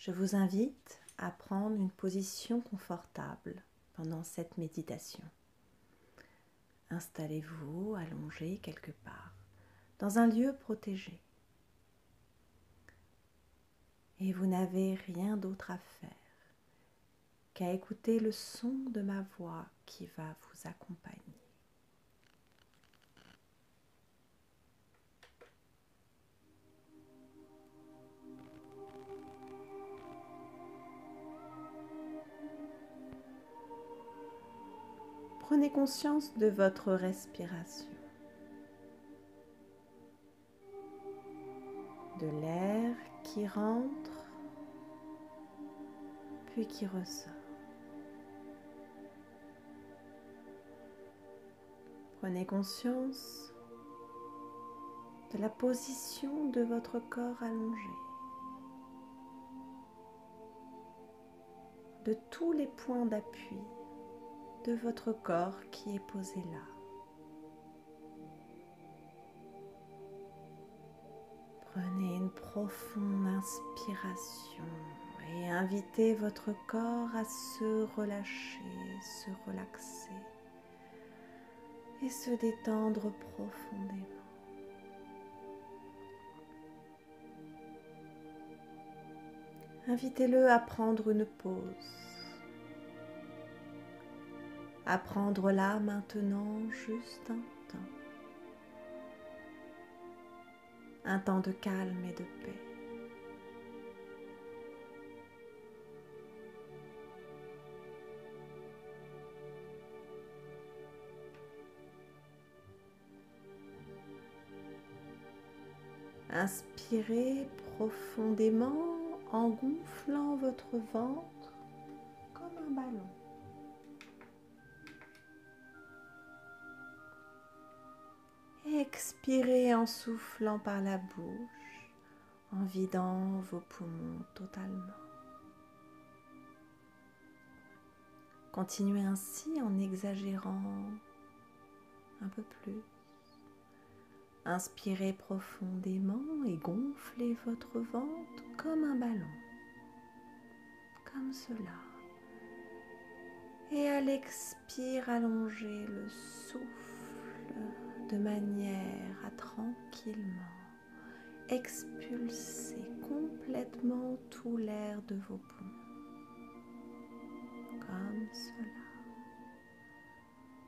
Je vous invite à prendre une position confortable pendant cette méditation. Installez-vous allongé quelque part, dans un lieu protégé. Et vous n'avez rien d'autre à faire qu'à écouter le son de ma voix qui va vous accompagner. Prenez conscience de votre respiration, de l'air qui rentre puis qui ressort. Prenez conscience de la position de votre corps allongé, de tous les points d'appui de votre corps qui est posé là. Prenez une profonde inspiration et invitez votre corps à se relâcher, se relaxer et se détendre profondément. Invitez-le à prendre une pause, à prendre là maintenant juste un temps de calme et de paix. Inspirez profondément en gonflant votre ventre comme un ballon. Expirez en soufflant par la bouche, en vidant vos poumons totalement. Continuez ainsi en exagérant un peu plus. Inspirez profondément et gonflez votre ventre comme un ballon, comme cela. Et à l'expire, allongez le souffle de manière à tranquillement expulser complètement tout l'air de vos poumons, comme cela.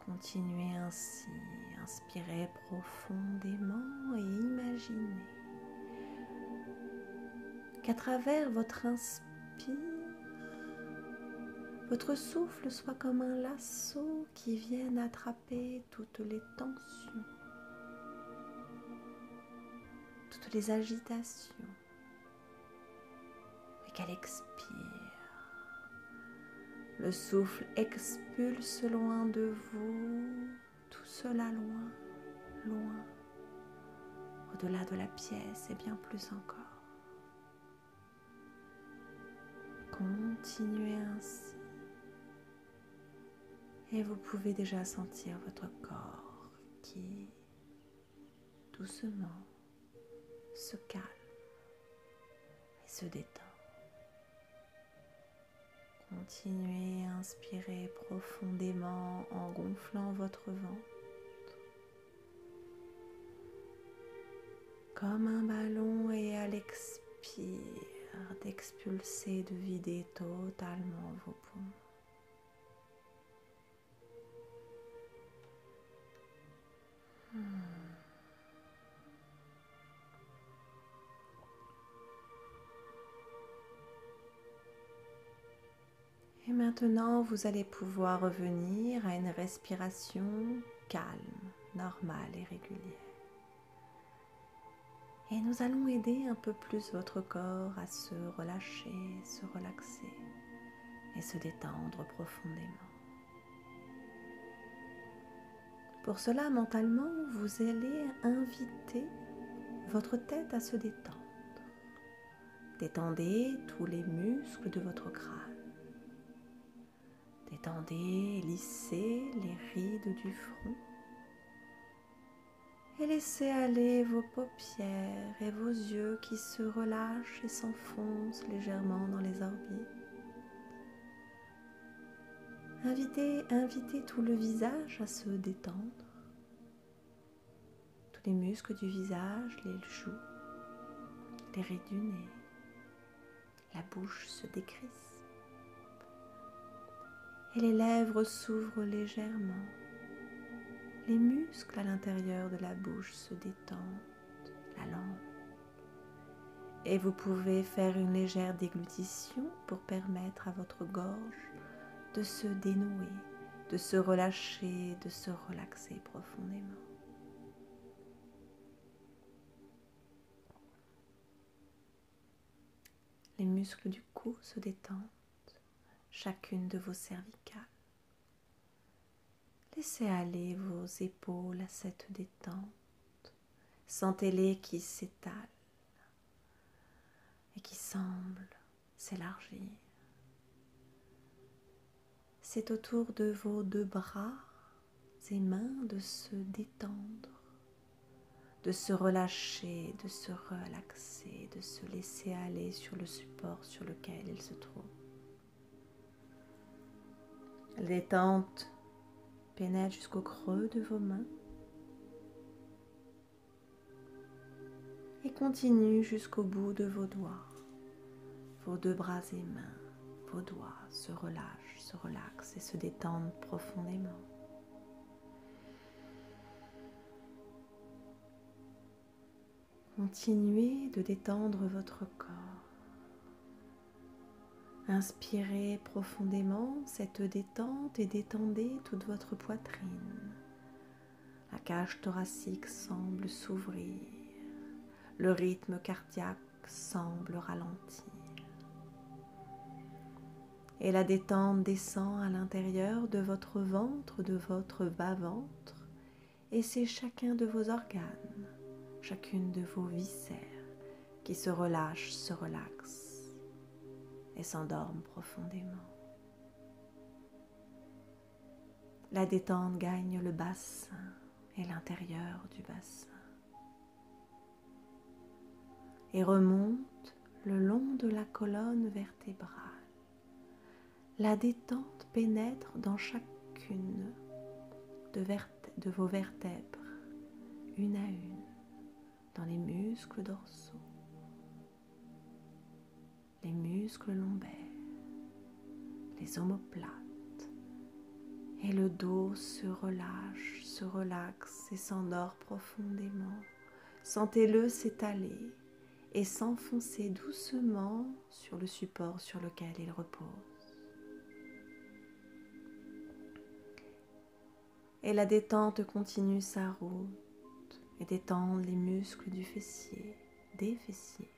Continuez ainsi, inspirez profondément et imaginez qu'à travers votre inspire, votre souffle soit comme un lasso qui vienne attraper toutes les tensions, toutes les agitations, et qu'à l'expire, le souffle expulse loin de vous, tout cela loin, loin, au-delà de la pièce et bien plus encore. Continuez ainsi et vous pouvez déjà sentir votre corps qui doucement se calme et se détend. Continuez à inspirer profondément en gonflant votre ventre comme un ballon et à l'expire d'expulser, de vider totalement vos poumons. Et maintenant, vous allez pouvoir revenir à une respiration calme, normale et régulière. Et nous allons aider un peu plus votre corps à se relâcher, se relaxer et se détendre profondément. Pour cela, mentalement, vous allez inviter votre tête à se détendre. Détendez tous les muscles de votre crâne. Détendez, lissez les rides du front. Et Et laissez aller vos paupières et vos yeux qui se relâchent et s'enfoncent légèrement dans les orbites. Invitez tout le visage à se détendre. Tous les muscles du visage, les joues, les rides du nez, la bouche se décrisse. Et les lèvres s'ouvrent légèrement. Les muscles à l'intérieur de la bouche se détendent, la langue. Et vous pouvez faire une légère déglutition pour permettre à votre gorge de se dénouer, de se relâcher, de se relaxer profondément. Les muscles du cou se détendent, chacune de vos cervicales. Laissez aller vos épaules à cette détente. Sentez-les qui s'étalent et qui semblent s'élargir. C'est autour de vos deux bras et mains de se détendre, de se relâcher, de se relaxer, de se laisser aller sur le support sur lequel ils se trouvent. La détente pénètre jusqu'au creux de vos mains et continue jusqu'au bout de vos doigts. Vos deux bras et mains, vos doigts se relâchent, se relaxent et se détendent profondément. Continuez de détendre votre corps. Inspirez profondément cette détente et détendez toute votre poitrine. La cage thoracique semble s'ouvrir. Le rythme cardiaque semble ralentir. Et la détente descend à l'intérieur de votre ventre, de votre bas-ventre. Et c'est chacun de vos organes, chacune de vos viscères qui se relâchent, se relaxent et s'endorment profondément. La détente gagne le bassin et l'intérieur du bassin et remonte le long de la colonne vertébrale. La détente pénètre dans chacune de vos vertèbres, une à une, dans les muscles dorsaux, les muscles lombaires, les omoplates, et le dos se relâche, se relaxe et s'endort profondément. Sentez-le s'étaler et s'enfoncer doucement sur le support sur lequel il repose. Et la détente continue sa route et détend les muscles du fessier, des fessiers.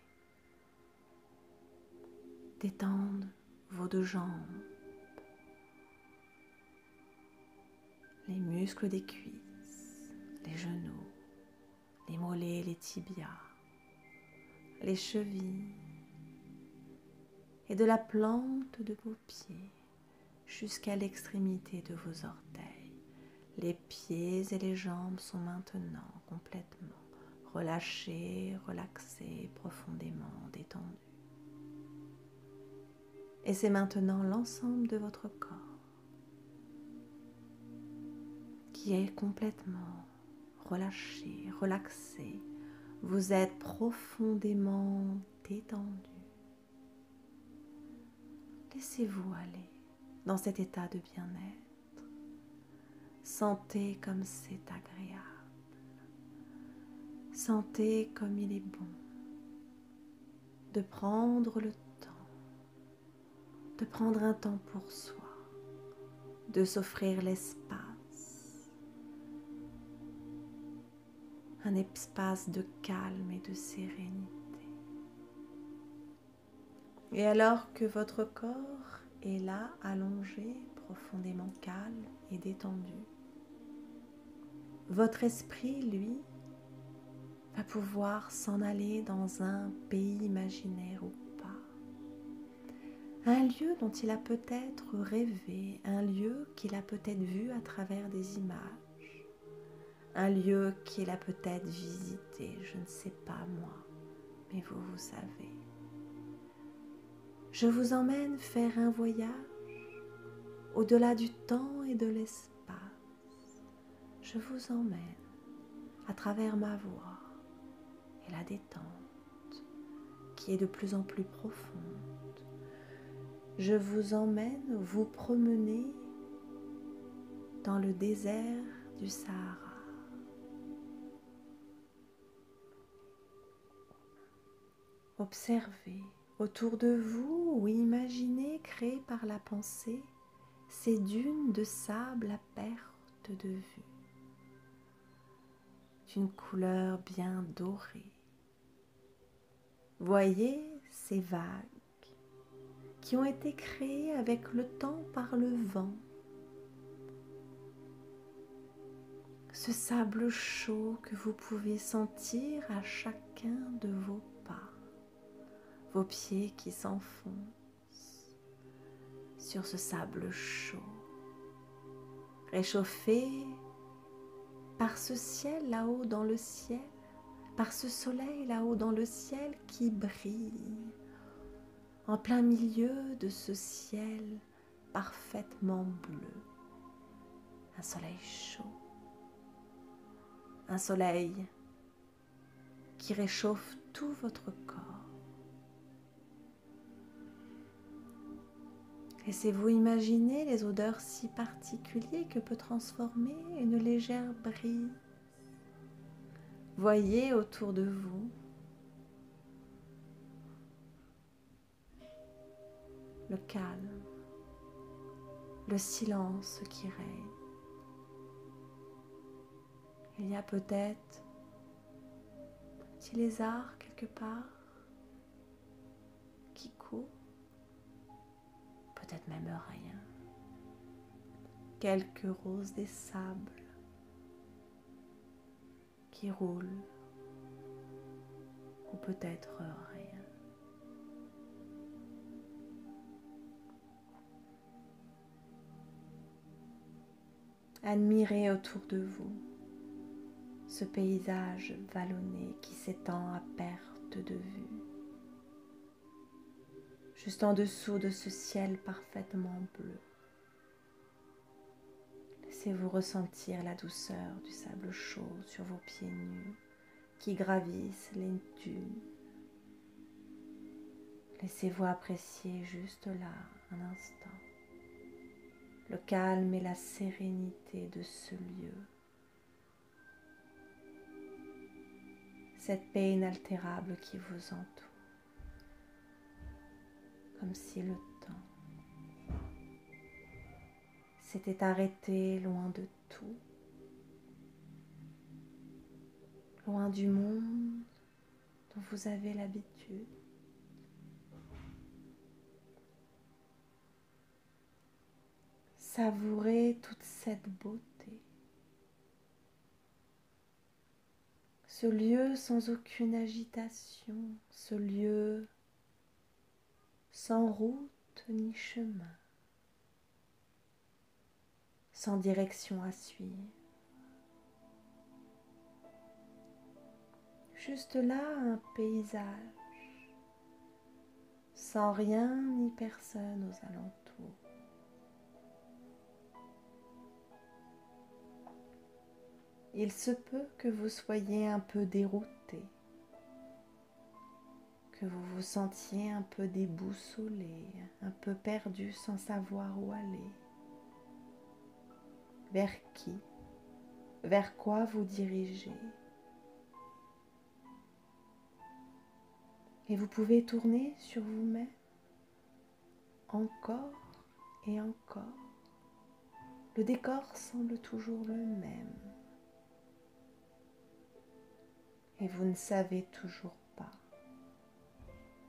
Détendre vos deux jambes, les muscles des cuisses, les genoux, les mollets, les tibias, les chevilles et de la plante de vos pieds jusqu'à l'extrémité de vos orteils. Les pieds et les jambes sont maintenant complètement relâchés, relaxés, profondément détendus. Et c'est maintenant l'ensemble de votre corps qui est complètement relâché, relaxé. Vous êtes profondément détendu. Laissez-vous aller dans cet état de bien-être. Sentez comme c'est agréable. Sentez comme il est bon de prendre le temps, de prendre un temps pour soi, de s'offrir l'espace, un espace de calme et de sérénité. Et alors que votre corps est là, allongé, profondément calme et détendu, votre esprit, lui, va pouvoir s'en aller dans un pays imaginaire ou pas. Un lieu dont il a peut-être rêvé, un lieu qu'il a peut-être vu à travers des images, un lieu qu'il a peut-être visité, je ne sais pas moi, mais vous savez. Je vous emmène faire un voyage au-delà du temps et de l'espace. Je vous emmène à travers ma voix et la détente qui est de plus en plus profonde. Je vous emmène vous promener dans le désert du Sahara. Observez autour de vous ou imaginez créer par la pensée ces dunes de sable à perte de vue, d'une couleur bien dorée. Voyez ces vagues qui ont été créées avec le temps par le vent. Ce sable chaud que vous pouvez sentir à chacun de vos pas, vos pieds qui s'enfoncent sur ce sable chaud, réchauffé par ce ciel là-haut dans le ciel, par ce soleil là-haut dans le ciel qui brille en plein milieu de ce ciel parfaitement bleu. Un soleil chaud, un soleil qui réchauffe tout votre corps. Laissez-vous imaginer les odeurs si particulières que peut transformer une légère brise. Voyez autour de vous le calme, le silence qui règne. Il y a peut-être un petit lézard quelque part qui court, peut-être même rien. Quelques roses des sables qui roulent, ou peut-être rien. Admirez autour de vous ce paysage vallonné qui s'étend à perte de vue, juste en dessous de ce ciel parfaitement bleu. Laissez-vous ressentir la douceur du sable chaud sur vos pieds nus qui gravissent les dunes. Laissez-vous apprécier juste là un instant le calme et la sérénité de ce lieu. Cette paix inaltérable qui vous entoure, comme si le temps s'était arrêté loin de tout, loin du monde dont vous avez l'habitude. Savourez toute cette beauté. Ce lieu sans aucune agitation, ce lieu sans route ni chemin, sans direction à suivre. Juste là, un paysage, sans rien ni personne aux alentours. Il se peut que vous soyez un peu dérouté, que vous vous sentiez un peu déboussolé, un peu perdu sans savoir où aller. Vers qui, vers quoi vous dirigez. Et vous pouvez tourner sur vous-même encore et encore. Le décor semble toujours le même. Et vous ne savez toujours pas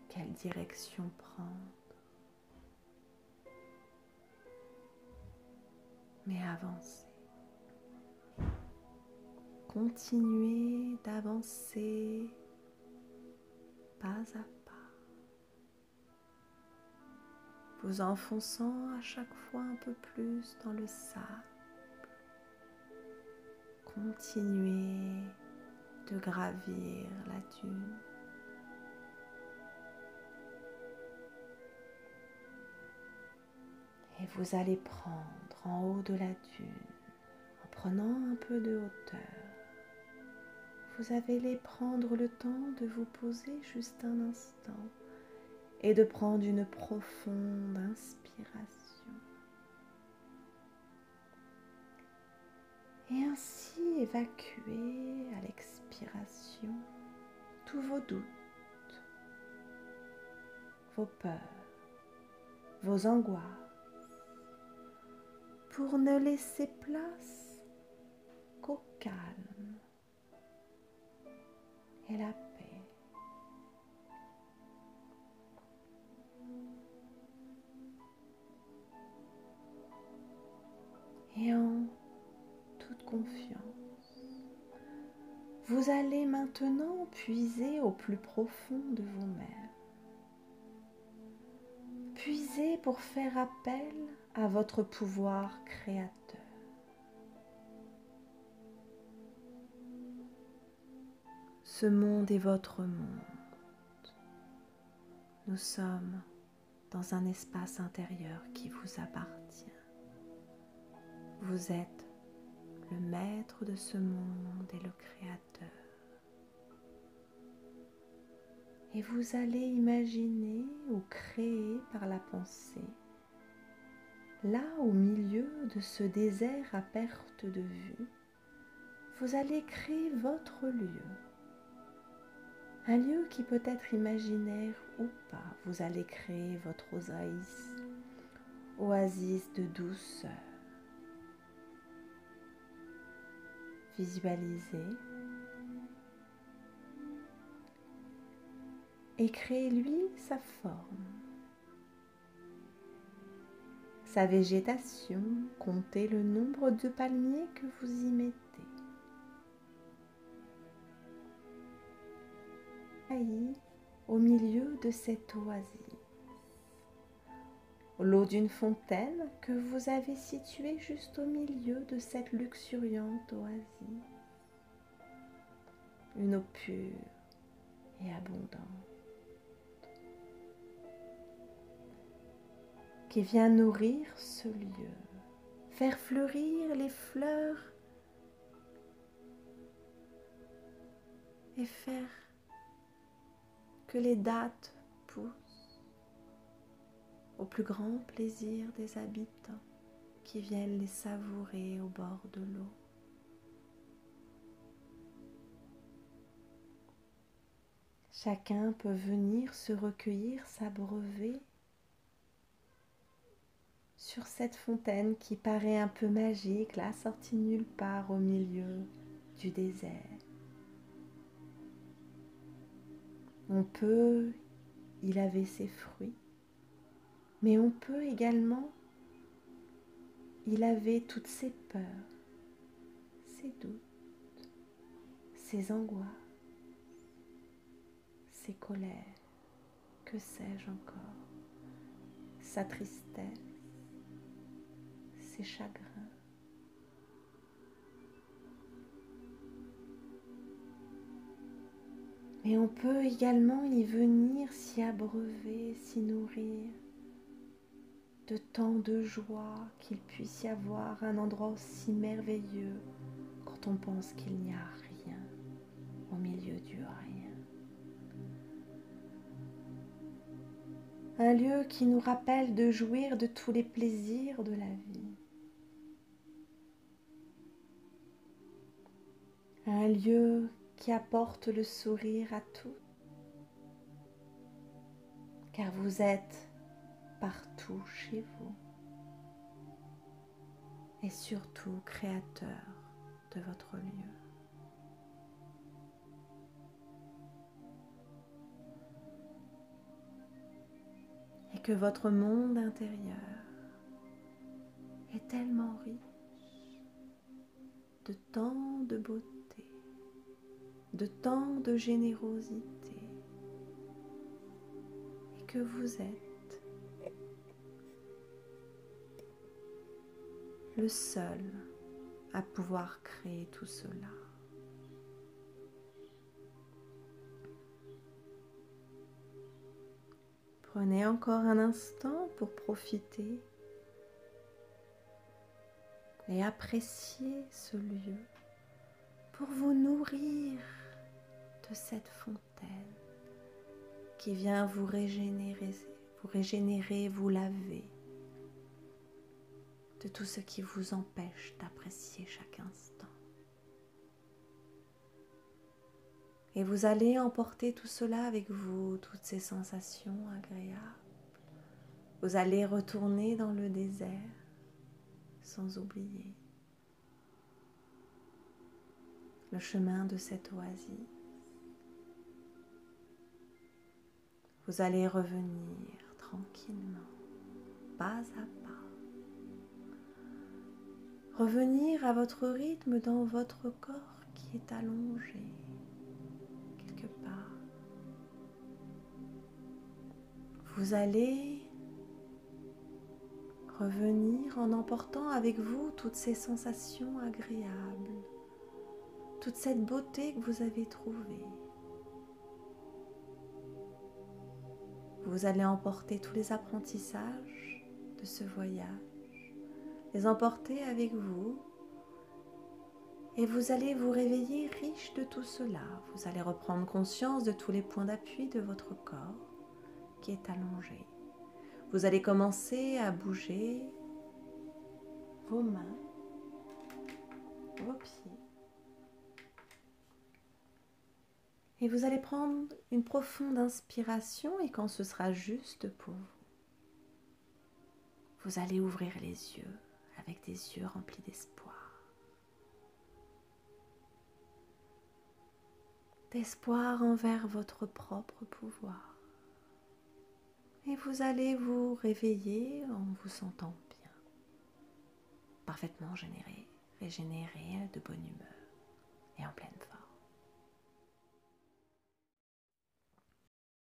quelle direction prendre. Mais avancez. Continuez d'avancer pas à pas, vous enfonçant à chaque fois un peu plus dans le sable. continuez de gravir la dune. Et vous allez prendre en haut de la dune, en prenant un peu de hauteur, vous allez prendre le temps de vous poser juste un instant et de prendre une profonde inspiration. Et ainsi évacuer à l'expiration tous vos doutes, vos peurs, vos angoisses, pour ne laisser place qu'au calme et la paix. Et en toute confiance, vous allez maintenant puiser au plus profond de vous-même. Puiser pour faire appel à votre pouvoir créateur. Ce monde est votre monde. Nous sommes dans un espace intérieur qui vous appartient. Vous êtes le maître de ce monde et le créateur. Et vous allez imaginer ou créer par la pensée, là au milieu de ce désert à perte de vue, vous allez créer votre lieu. Un lieu qui peut être imaginaire ou pas. Vous allez créer votre oasis de douceur. Visualisez et créez-lui sa forme, sa végétation. Comptez le nombre de palmiers que vous y mettez. Au milieu de cette oasis, l'eau d'une fontaine que vous avez située juste au milieu de cette luxuriante oasis, une eau pure et abondante qui vient nourrir ce lieu, faire fleurir les fleurs et faire que les dattes poussent au plus grand plaisir des habitants qui viennent les savourer au bord de l'eau. Chacun peut venir se recueillir, s'abreuver sur cette fontaine qui paraît un peu magique, là, sortie nulle part au milieu du désert. On peut y laver ses fruits, mais on peut également y laver toutes ses peurs, ses doutes, ses angoisses, ses colères, que sais-je encore, sa tristesse, ses chagrins. Mais on peut également y venir s'y abreuver, s'y nourrir de tant de joie qu'il puisse y avoir un endroit aussi merveilleux quand on pense qu'il n'y a rien au milieu du rien. Un lieu qui nous rappelle de jouir de tous les plaisirs de la vie. Un lieu qui apporte le sourire à tous, car vous êtes partout chez vous et surtout créateur de votre lieu. Et que votre monde intérieur est tellement riche de tant de beauté, de tant de générosité, et que vous êtes le seul à pouvoir créer tout cela. Prenez encore un instant pour profiter et apprécier ce lieu pour vous nourrir de cette fontaine qui vient vous régénérer, vous laver de tout ce qui vous empêche d'apprécier chaque instant. Et vous allez emporter tout cela avec vous, toutes ces sensations agréables. Vous allez retourner dans le désert sans oublier le chemin de cette oasis. Vous allez revenir tranquillement, pas à pas. Revenir à votre rythme dans votre corps qui est allongé quelque part. Vous allez revenir en emportant avec vous toutes ces sensations agréables, toute cette beauté que vous avez trouvée. Vous allez emporter tous les apprentissages de ce voyage, les emporter avec vous et vous allez vous réveiller riche de tout cela. Vous allez reprendre conscience de tous les points d'appui de votre corps qui est allongé. Vous allez commencer à bouger vos mains, vos pieds. Et vous allez prendre une profonde inspiration et quand ce sera juste pour vous, vous allez ouvrir les yeux avec des yeux remplis d'espoir. D'espoir envers votre propre pouvoir. Et vous allez vous réveiller en vous sentant bien, parfaitement régénéré, de bonne humeur et en pleine forme.